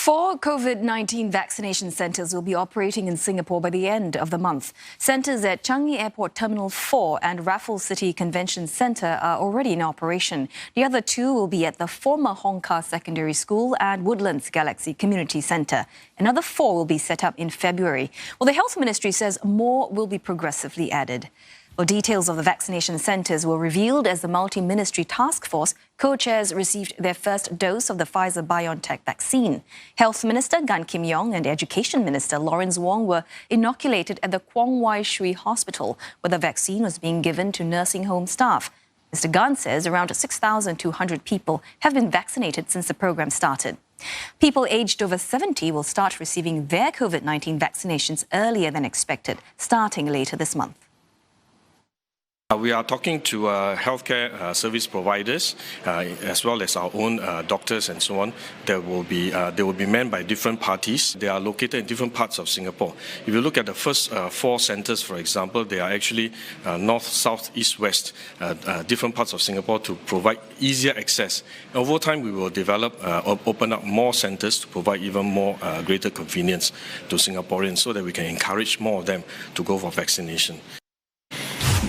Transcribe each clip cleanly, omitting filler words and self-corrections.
4 COVID-19 vaccination centres will be operating in Singapore by the end of the month. Centres at Changi Airport Terminal 4 and Raffles City Convention Centre are already in operation. The other two will be at the former Hong Kar Secondary School and Woodlands Galaxy Community Centre. Another 4 will be set up in February. Well, the Health Ministry says more will be progressively added. Well, details of the vaccination centres were revealed as the multi-ministry task force co-chairs received their first dose of the Pfizer-BioNTech vaccine. Health Minister Gan Kim Yong and Education Minister Lawrence Wong were inoculated at the Kwong Wai Shui Hospital, where the vaccine was being given to nursing home staff. Mr. Gan says around 6,200 people have been vaccinated since the program started. People aged over 70 will start receiving their COVID-19 vaccinations earlier than expected, starting later this month. We are talking to healthcare service providers as well as our own doctors and so on. They will be manned by different parties. They are located in different parts of Singapore. If you look at the first 4 centres, for example, they are actually north, south, east, west, different parts of Singapore to provide easier access. Over time, we will develop, open up more centres to provide even more greater convenience to Singaporeans so that we can encourage more of them to go for vaccination.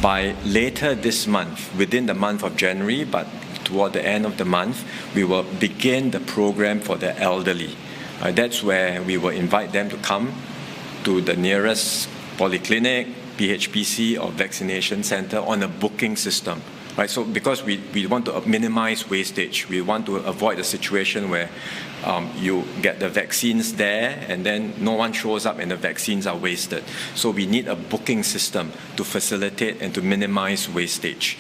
By later this month, within the month of January, but toward the end of the month, we will begin the program for the elderly. That's where we will invite them to come to the nearest polyclinic, PHPC or vaccination centre on a booking system. Right, so because we want to minimize wastage, we want to avoid a situation where you get the vaccines there and then no one shows up and the vaccines are wasted. So we need a booking system to facilitate and to minimize wastage.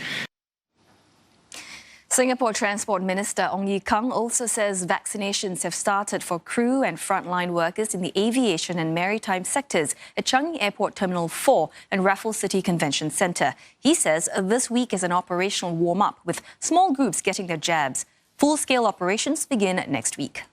Singapore Transport Minister Ong Ye Kung also says vaccinations have started for crew and frontline workers in the aviation and maritime sectors at Changi Airport Terminal 4 and Raffles City Convention Centre. He says this week is an operational warm-up with small groups getting their jabs. Full-scale operations begin next week.